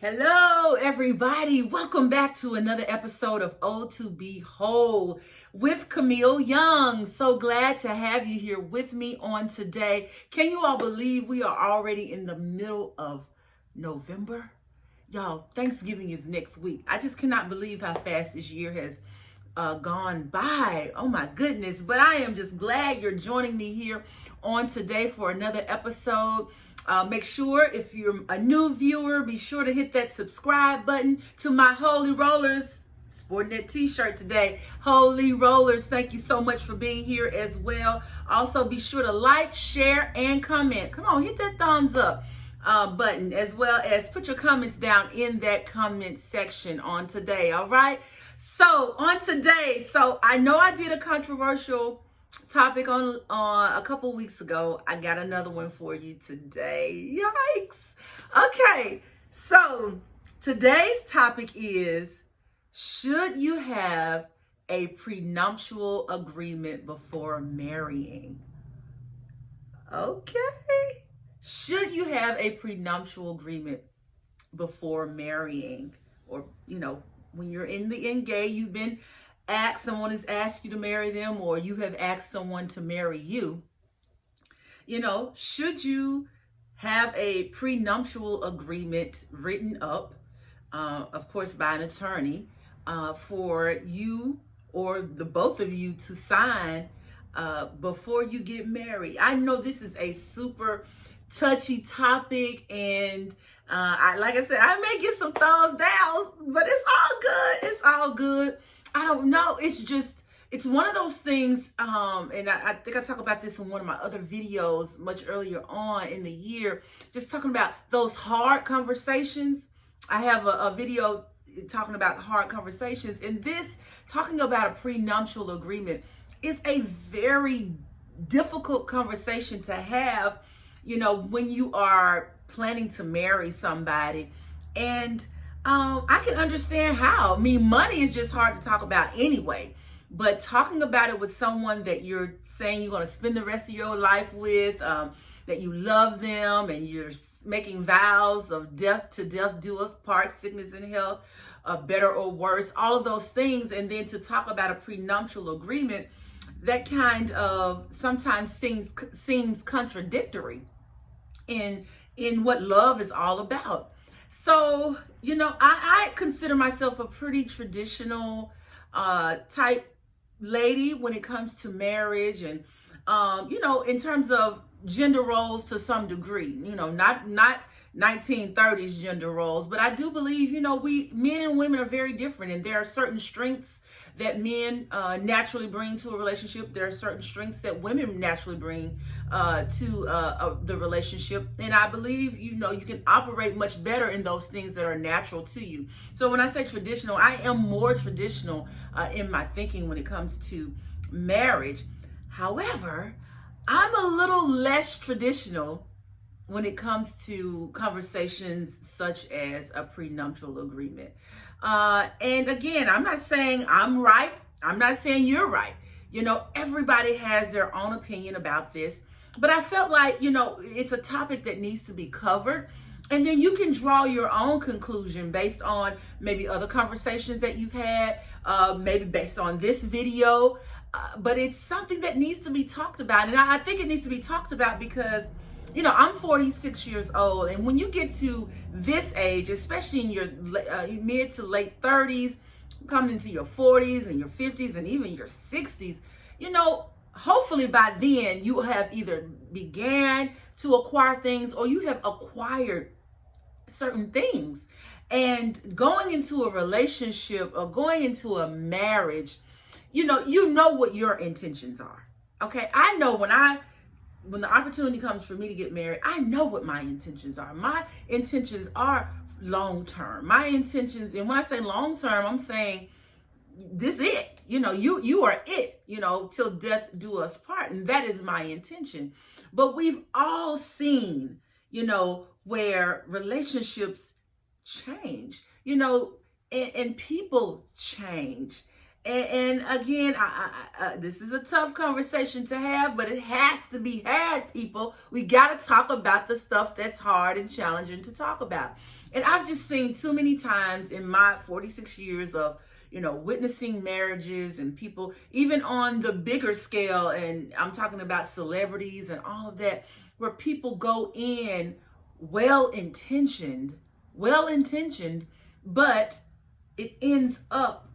Hello, everybody. Welcome back to another episode of W.H.O.L.E with Camille Young. So glad to have you here with me on today. Can you all believe we are already in the middle of November? Y'all, Thanksgiving is next week. I just cannot believe how fast this year has gone by. Oh my goodness. But I am just glad you're joining me here on today for another episode. Make sure if you're a new viewer, be sure to hit that subscribe button to my Holy Rollers. Sporting that t-shirt today. Holy Rollers, thank you so much for being here as well. Also, be sure to like, share, and comment. Come on, hit that thumbs up button, as well as put your comments down in that comment section on today, all right? So, on today, I know I did a controversial topic on a couple weeks ago. I got another one for you today. Yikes. Okay, so today's topic is, should you have a prenuptial agreement before marrying? Okay. Should you have a prenuptial agreement before marrying? Or, when you're in the engage, you've been asked, someone has asked you to marry them, or you have asked someone to marry you. Should you have a prenuptial agreement written up, of course, by an attorney, for you or the both of you to sign before you get married? I know this is a super touchy topic, and like I said, I may get some thumbs down, but it's all good. It's all good. I don't know. It's one of those things, and I think I talk about this in one of my other videos much earlier on in the year, just talking about those hard conversations. I have a video talking about hard conversations, and this, talking about a prenuptial agreement, is a very difficult conversation to have, when you are planning to marry somebody. And I can understand how. I mean, money is just hard to talk about anyway, but talking about it with someone that you're saying you're going to spend the rest of your life with, that you love them, and you're making vows of death to death do us part, sickness and health, better or worse, all of those things, and then to talk about a prenuptial agreement, that kind of sometimes seems contradictory in what love is all about. So, I consider myself a pretty traditional type lady when it comes to marriage, and in terms of gender roles to some degree, not 1930s gender roles, but I do believe, men and women are very different, and there are certain strengths that men naturally bring to a relationship. There are certain strengths that women naturally bring to the relationship. And I believe, you can operate much better in those things that are natural to you. So when I say traditional, I am more traditional in my thinking when it comes to marriage. However, I'm a little less traditional when it comes to conversations such as a prenuptial agreement. And again, I'm not saying I'm right. I'm not saying you're right. Everybody has their own opinion about this, but I felt like, it's a topic that needs to be covered. And then you can draw your own conclusion based on maybe other conversations that you've had, maybe based on this video. But it's something that needs to be talked about. And I think it needs to be talked about because, I'm 46 years old, and when you get to this age, especially in your mid to late 30s, coming into your 40s and your 50s and even your 60s, hopefully by then you have either began to acquire things or you have acquired certain things. And going into a relationship or going into a marriage, you know what your intentions are. Okay, I know when the opportunity comes for me to get married, I know what my intentions are. My intentions are long-term. My intentions, and when I say long-term, I'm saying this it. You are it, till death do us part. And that is my intention. But we've all seen, where relationships change, and people change. And again, this is a tough conversation to have, but it has to be had, people. We got to talk about the stuff that's hard and challenging to talk about. And I've just seen too many times in my 46 years of, witnessing marriages and people, even on the bigger scale, and I'm talking about celebrities and all of that, where people go in well-intentioned, but it ends up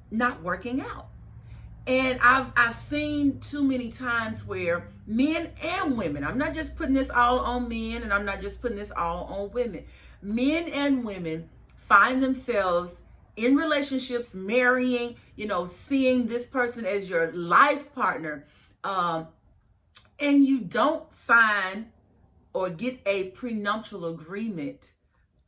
not working out. And I've seen too many times where men and women, I'm not just putting this all on men, and I'm not just putting this all on women. Men and women find themselves in relationships, marrying, seeing this person as your life partner, and you don't sign or get a prenuptial agreement,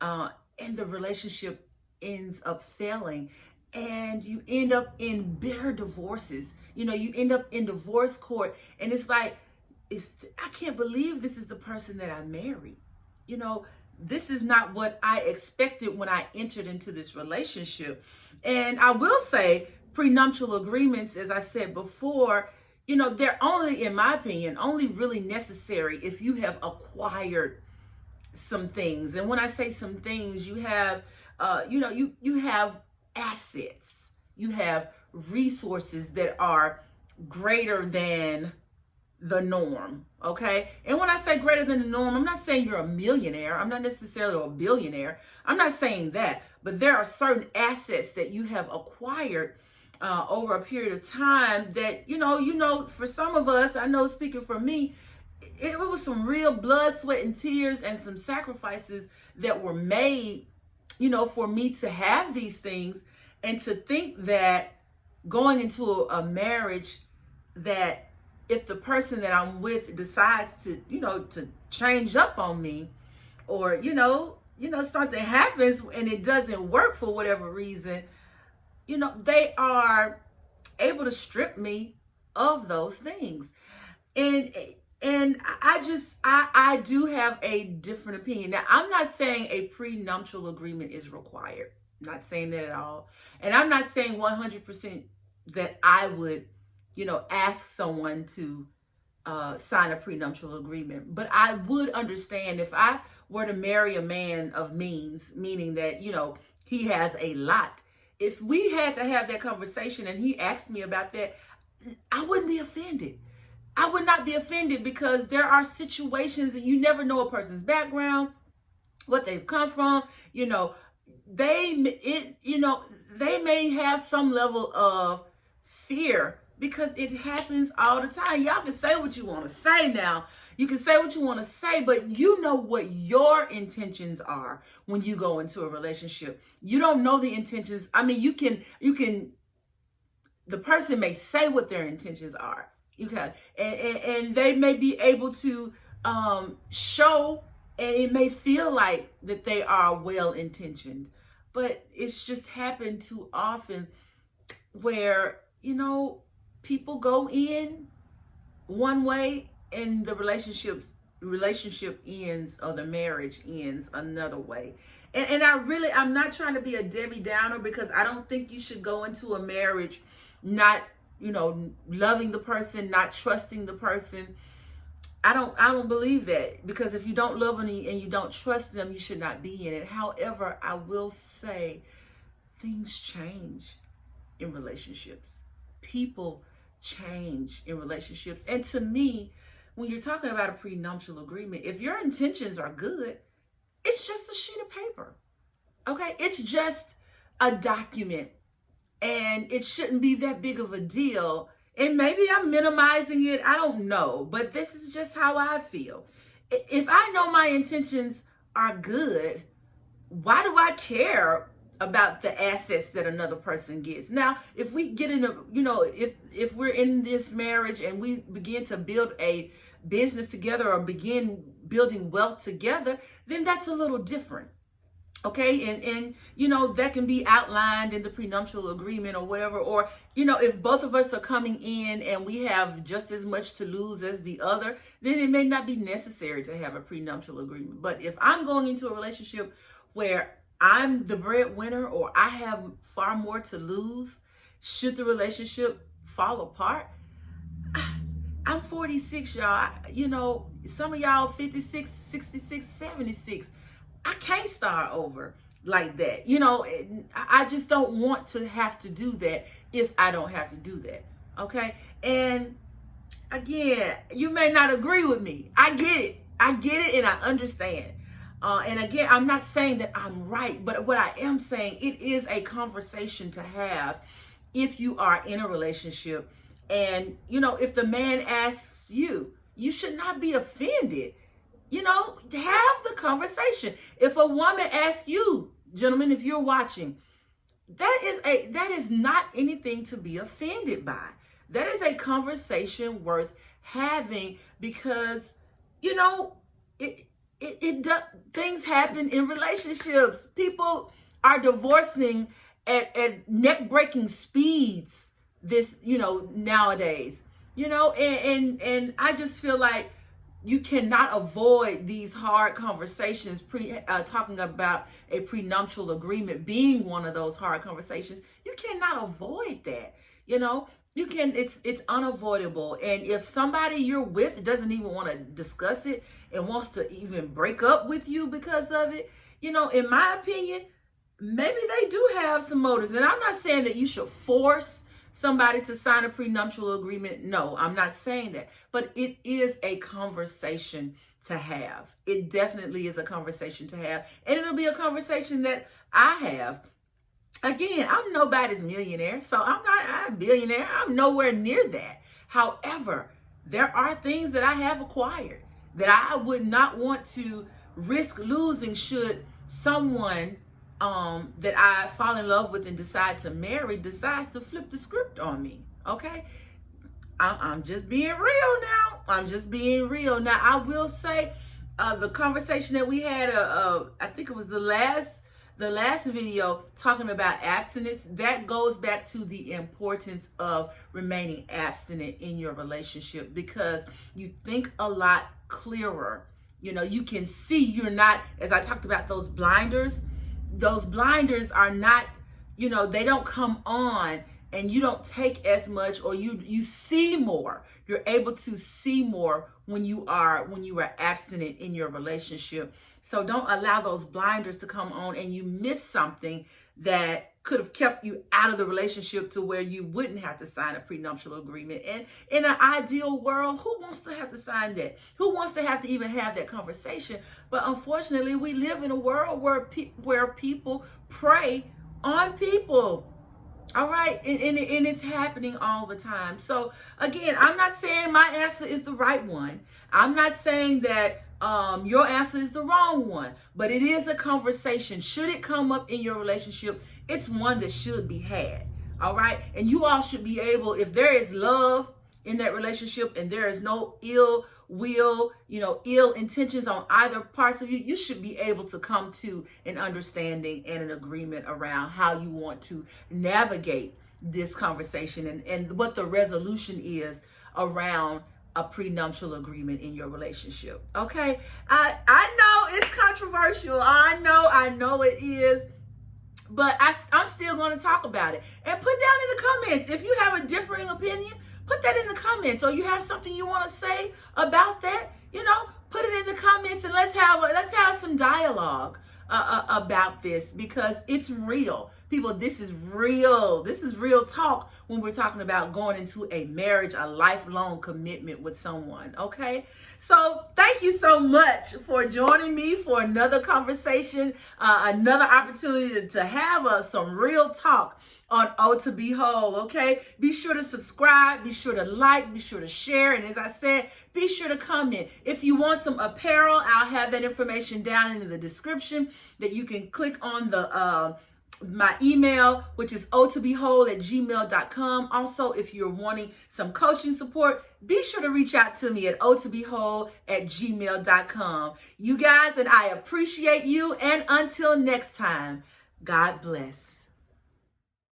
and the relationship ends up failing. And you end up in bitter divorces. You end up in divorce court, and it's like, I can't believe this is the person that I married. This is not what I expected when I entered into this relationship. And I will say, prenuptial agreements, as I said before, they're only, in my opinion, only really necessary if you have acquired some things. And when I say some things, you have, you have assets, you have resources that are greater than the norm, okay? And when I say greater than the norm, I'm not saying you're a millionaire. I'm not necessarily a billionaire. I'm not saying that. But there are certain assets that you have acquired over a period of time that, for some of us, I know speaking for me, it was some real blood, sweat, and tears and some sacrifices that were made, for me to have these things. And to think that going into a marriage, that if the person that I'm with decides to, to change up on me, or, something happens and it doesn't work for whatever reason, they are able to strip me of those things. And I do have a different opinion. Now, I'm not saying a prenuptial agreement is required. I'm not saying that at all. And I'm not saying 100% that I would, ask someone to sign a prenuptial agreement. But I would understand if I were to marry a man of means, meaning that, he has a lot. If we had to have that conversation and he asked me about that, I wouldn't be offended. I would not be offended, because there are situations and you never know a person's background, what they've come from, they may have some level of fear, because it happens all the time. Y'all can say what you want to say now. You can say what you want to say, but you know what your intentions are when you go into a relationship. You don't know the intentions. I mean, the person may say what their intentions are. Okay. And they may be able to show, and it may feel like that they are well-intentioned, but it's just happened too often where, people go in one way and the relationship ends, or the marriage ends another way. And I'm not trying to be a Debbie Downer, because I don't think you should go into a marriage not, loving the person, not trusting the person. I don't believe that, because if you don't love them and you don't trust them, you should not be in it. However, I will say things change in relationships. People change in relationships. And to me, when you're talking about a prenuptial agreement, if your intentions are good, it's just a sheet of paper. Okay? It's just a document. And it shouldn't be that big of a deal. And maybe I'm minimizing it. I don't know. But this is just how I feel. If I know my intentions are good, why do I care about the assets that another person gets? Now, if we get in if we're in this marriage and we begin to build a business together, or begin building wealth together, then that's a little different. Okay, and that can be outlined in the prenuptial agreement or whatever. Or, if both of us are coming in and we have just as much to lose as the other, then it may not be necessary to have a prenuptial agreement. But if I'm going into a relationship where I'm the breadwinner, or I have far more to lose, should the relationship fall apart? I'm 46, y'all. You know, some of y'all 56, 66, 76. I can't start over like that. You know, I just don't want to have to do that if I don't have to do that. Okay? And again, you may not agree with me. I get it. I get it and I understand. And again, I'm not saying that I'm right, but what I am saying, it is a conversation to have if you are in a relationship. And, you know, if the man asks you, you should not be offended. You know, have the conversation. If a woman asks you, gentlemen, if you're watching, that is not anything to be offended by. That is a conversation worth having because, you know, things happen in relationships. People are divorcing at neck-breaking speeds this, you know, nowadays, you know, and I just feel like you cannot avoid these hard conversations, talking about a prenuptial agreement being one of those hard conversations. You cannot avoid that, you know. You can, it's unavoidable. And if somebody you're with doesn't even want to discuss it and wants to even break up with you because of it, you know, in my opinion, maybe they do have some motives. And I'm not saying that you should force somebody to sign a prenuptial agreement. No, I'm not saying that. But it is a conversation to have. It definitely is a conversation to have. And it'll be a conversation that I have. Again, I'm nobody's millionaire, so I'm not a billionaire. I'm nowhere near that. However, there are things that I have acquired that I would not want to risk losing should someone that I fall in love with and decide to marry decides to flip the script on me. Okay? I'm just being real now. I'm just being real. Now, I will say the conversation that we had, I think it was the last video talking about abstinence, that goes back to the importance of remaining abstinent in your relationship because you think a lot clearer. You know, you can see you're not, as I talked about those blinders are not, you know, they don't come on and you don't take as much, or you see more. You're able to see more when you are abstinent in your relationship. So don't allow those blinders to come on and you miss something that could have kept you out of the relationship to where you wouldn't have to sign a prenuptial agreement. And in an ideal world, who wants to have to sign that? Who wants to have to even have that conversation? But unfortunately, we live in a world where people prey on people. All right, and it's happening all the time. So again, I'm not saying my answer is the right one. I'm not saying that your answer is the wrong one, but it is a conversation. Should it come up in your relationship, it's one that should be had. All right, and you all should be able, if there is love in that relationship and there is no ill will, you know, ill intentions on either parts of you, you should be able to come to an understanding and an agreement around how you want to navigate this conversation and what the resolution is around a prenuptial agreement in your relationship. Okay, I know it's controversial. I know it is, but I'm still going to talk about it. And put down in the comments if you have a differing opinion. Put that in the comments, or you have something you want to say about that. You know, put it in the comments and let's have some dialogue about this, because it's real. People, this is real. This is real talk when we're talking about going into a marriage, a lifelong commitment with someone, okay? So thank you so much for joining me for another conversation, another opportunity to have some real talk on W.H.O.L.E, okay? Be sure to subscribe, be sure to like, be sure to share, and as I said, be sure to comment. If you want some apparel, I'll have that information down in the description that you can click on my email, which is O2BeWhole@gmail.com. Also, if you're wanting some coaching support, be sure to reach out to me at O2BeWhole@gmail.com. You guys, and I appreciate you. And until next time, God bless.